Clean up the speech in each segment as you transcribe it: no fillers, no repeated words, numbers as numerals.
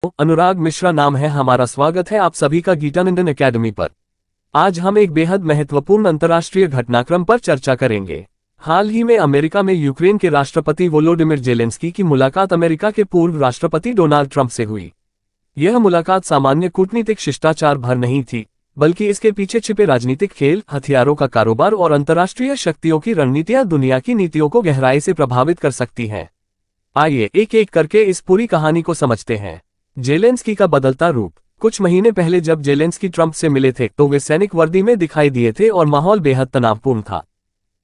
अनुराग मिश्रा नाम है हमारा। स्वागत है आप सभी का गीतानंदन एकेडमी पर। आज हम एक बेहद महत्वपूर्ण अंतर्राष्ट्रीय घटनाक्रम पर चर्चा करेंगे। हाल ही में अमेरिका में यूक्रेन के राष्ट्रपति वोलोडिमिर जेलेंस्की की मुलाकात अमेरिका के पूर्व राष्ट्रपति डोनाल्ड ट्रंप से हुई। यह मुलाकात सामान्य कूटनीतिक शिष्टाचार भर नहीं थी, बल्कि इसके पीछे छिपे राजनीतिक खेल, हथियारों का कारोबार और अंतर्राष्ट्रीय शक्तियों की रणनीतियां दुनिया की नीतियों को गहराई से प्रभावित कर सकती हैं। आइए एक एक करके इस पूरी कहानी को समझते हैं। जेलेंस्की का बदलता रूप। कुछ महीने पहले जब जेलेंस्की ट्रंप से मिले थे तो वे सैनिक वर्दी में दिखाई दिए थे और माहौल बेहद तनावपूर्ण था।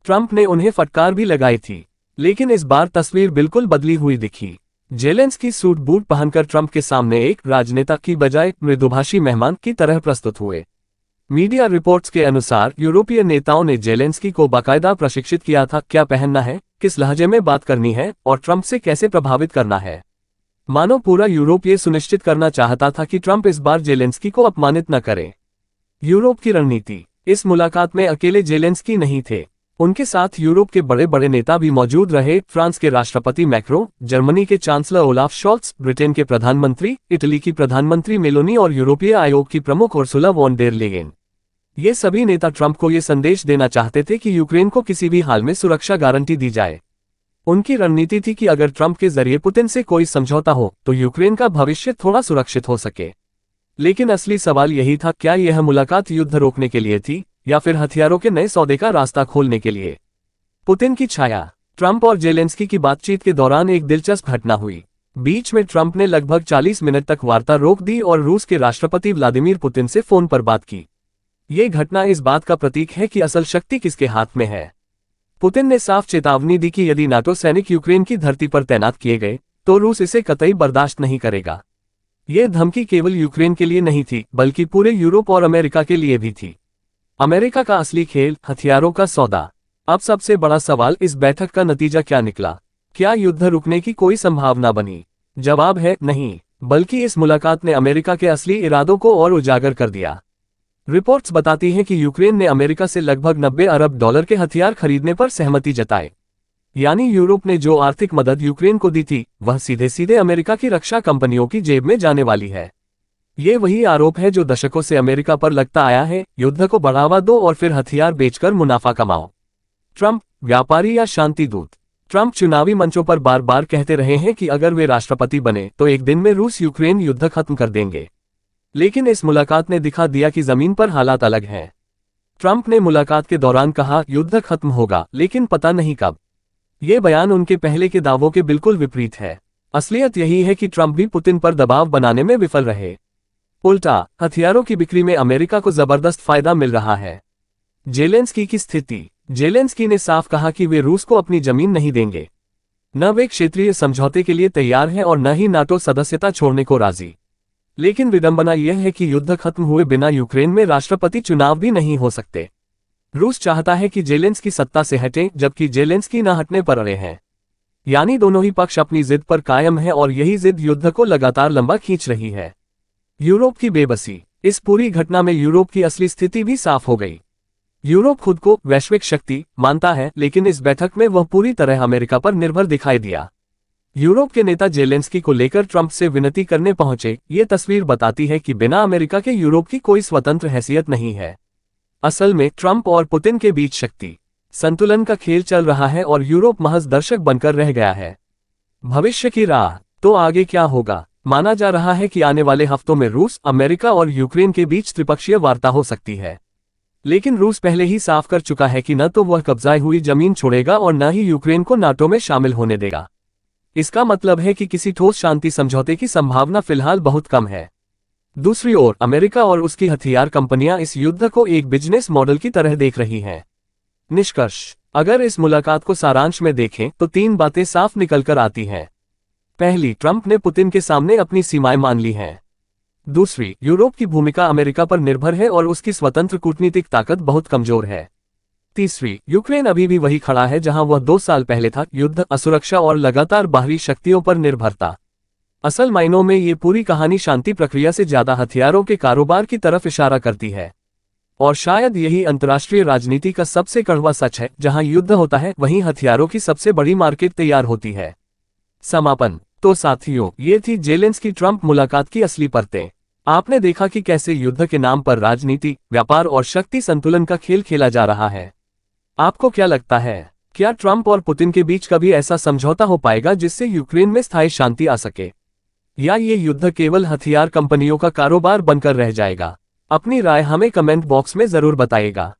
ट्रंप ने उन्हें फटकार भी लगाई थी, लेकिन इस बार तस्वीर बिल्कुल बदली हुई दिखी। जेलेंस्की सूट बूट पहनकर ट्रंप के सामने एक राजनेता की बजाय मृदुभाषी मेहमान की तरह प्रस्तुत हुए। मीडिया रिपोर्ट्स के अनुसार यूरोपीय नेताओं ने जेलेंस्की को बाकायदा प्रशिक्षित किया था, क्या पहनना है, किस लहजे में बात करनी है और ट्रंप से कैसे प्रभावित करना है। मानो पूरा यूरोप ये सुनिश्चित करना चाहता था कि ट्रंप इस बार जेलेंस्की को अपमानित न करे। यूरोप की रणनीति। इस मुलाकात में अकेले जेलेंस्की नहीं थे, उनके साथ यूरोप के बड़े बड़े नेता भी मौजूद रहे। फ्रांस के राष्ट्रपति मैक्रों, जर्मनी के चांसलर ओलाफ शॉल्ट्स, ब्रिटेन के प्रधानमंत्री, इटली की प्रधानमंत्री मेलोनी और यूरोपीय आयोग की प्रमुख उर्सुला वॉन डेर लेयेन। ये सभी नेता ट्रंप को ये संदेश देना चाहते थे कि यूक्रेन को किसी भी हाल में सुरक्षा गारंटी दी जाए। उनकी रणनीति थी कि अगर ट्रंप के जरिए पुतिन से कोई समझौता हो तो यूक्रेन का भविष्य थोड़ा सुरक्षित हो सके। लेकिन असली सवाल यही था, क्या यह मुलाकात युद्ध रोकने के लिए थी या फिर हथियारों के नए सौदे का रास्ता खोलने के लिए। पुतिन की छाया। ट्रंप और जेलेंस्की की बातचीत के दौरान एक दिलचस्प घटना हुई। बीच में ट्रंप ने लगभग 40 मिनट तक वार्ता रोक दी और रूस के राष्ट्रपति व्लादिमीर पुतिन से फोन पर बात की। ये घटना इस बात का प्रतीक है कि असल शक्ति किसके हाथ में है। पुतिन ने साफ चेतावनी दी कि यदि नाटो सैनिक यूक्रेन की धरती पर तैनात किए गए तो रूस इसे कतई बर्दाश्त नहीं करेगा। यह धमकी केवल यूक्रेन के लिए नहीं थी, बल्कि पूरे यूरोप और अमेरिका के लिए भी थी। अमेरिका का असली खेल, हथियारों का सौदा। अब सबसे बड़ा सवाल, इस बैठक का नतीजा क्या निकला? क्या युद्ध रुकने की कोई संभावना बनी? जवाब है नहीं, बल्कि इस मुलाकात ने अमेरिका के असली इरादों को और उजागर कर दिया। रिपोर्ट्स बताती हैं कि यूक्रेन ने अमेरिका से लगभग $90 अरब के हथियार खरीदने पर सहमति जताई। यानी यूरोप ने जो आर्थिक मदद यूक्रेन को दी थी वह सीधे सीधे अमेरिका की रक्षा कंपनियों की जेब में जाने वाली है। ये वही आरोप है जो दशकों से अमेरिका पर लगता आया है, युद्ध को बढ़ावा दो और फिर हथियार बेचकर मुनाफा कमाओ। ट्रंप, व्यापारी या शांति दूत। ट्रंप चुनावी मंचों पर बार बार कहते रहे हैं कि अगर वे राष्ट्रपति बने तो एक दिन में रूस यूक्रेन युद्ध खत्म कर देंगे। लेकिन इस मुलाकात ने दिखा दिया कि जमीन पर हालात अलग हैं। ट्रंप ने मुलाकात के दौरान कहा, युद्ध खत्म होगा, लेकिन पता नहीं कब। यह बयान उनके पहले के दावों के बिल्कुल विपरीत है। असलियत यही है कि ट्रंप भी पुतिन पर दबाव बनाने में विफल रहे। उल्टा, हथियारों की बिक्री में अमेरिका को जबरदस्त फायदा मिल रहा है। जेलेंस्की की स्थिति। जेलेंस्की ने साफ कहा कि वे रूस को अपनी जमीन नहीं देंगे। न वे क्षेत्रीय समझौते के लिए तैयार हैं और न ही नाटो सदस्यता छोड़ने को राजी। लेकिन विडंबना यह है कि युद्ध खत्म हुए बिना यूक्रेन में राष्ट्रपति चुनाव भी नहीं हो सकते। रूस चाहता है कि जेलेंस्की सत्ता से हटें, जबकि जेलेंस्की न हटने पर अड़े हैं। यानी दोनों ही पक्ष अपनी जिद पर कायम है और यही जिद युद्ध को लगातार लंबा खींच रही है। यूरोप की बेबसी। इस पूरी घटना में यूरोप की असली स्थिति भी साफ हो गई। यूरोप खुद को वैश्विक शक्ति मानता है, लेकिन इस बैठक में वह पूरी तरह अमेरिका पर निर्भर दिखाई दिया। यूरोप के नेता जेलेंस्की को लेकर ट्रंप से विनती करने पहुंचे। ये तस्वीर बताती है कि बिना अमेरिका के यूरोप की कोई स्वतंत्र हैसियत नहीं है। असल में ट्रंप और पुतिन के बीच शक्ति संतुलन का खेल चल रहा है और यूरोप महज दर्शक बनकर रह गया है। भविष्य की राह। तो आगे क्या होगा? माना जा रहा है कि आने वाले हफ्तों में रूस, अमेरिका और यूक्रेन के बीच त्रिपक्षीय वार्ता हो सकती है। लेकिन रूस पहले ही साफ कर चुका है कि न तो वह कब्जाई हुई जमीन छोड़ेगा और न ही यूक्रेन को नाटो में शामिल होने देगा। इसका मतलब है कि किसी ठोस शांति समझौते की संभावना फिलहाल बहुत कम है। दूसरी ओर अमेरिका और उसकी हथियार कंपनियां इस युद्ध को एक बिजनेस मॉडल की तरह देख रही हैं। निष्कर्ष। अगर इस मुलाकात को सारांश में देखें तो 3 बातें साफ निकलकर आती हैं। पहली, ट्रंप ने पुतिन के सामने अपनी सीमाएं मान ली हैं। दूसरी, यूरोप की भूमिका अमेरिका पर निर्भर है और उसकी स्वतंत्र कूटनीतिक ताकत बहुत कमजोर है। तीसरी, यूक्रेन अभी भी वही खड़ा है जहां वह 2 साल पहले था, युद्ध, असुरक्षा और लगातार बाहरी शक्तियों पर निर्भरता। असल मायनों में ये पूरी कहानी शांति प्रक्रिया से ज्यादा हथियारों के कारोबार की तरफ इशारा करती है। और शायद यही अंतर्राष्ट्रीय राजनीति का सबसे कड़वा सच है, जहां युद्ध होता है वहीं हथियारों की सबसे बड़ी मार्केट तैयार होती है। समापन। तो साथियों, ये थी जेलेंस्की ट्रंप मुलाकात की असली परतें। आपने देखा कि कैसे युद्ध के नाम पर राजनीति, व्यापार और शक्ति संतुलन का खेल खेला जा रहा है। आपको क्या लगता है, क्या ट्रंप और पुतिन के बीच कभी ऐसा समझौता हो पाएगा जिससे यूक्रेन में स्थायी शांति आ सके, या ये युद्ध केवल हथियार कंपनियों का कारोबार बनकर रह जाएगा? अपनी राय हमें कमेंट बॉक्स में जरूर बताइएगा।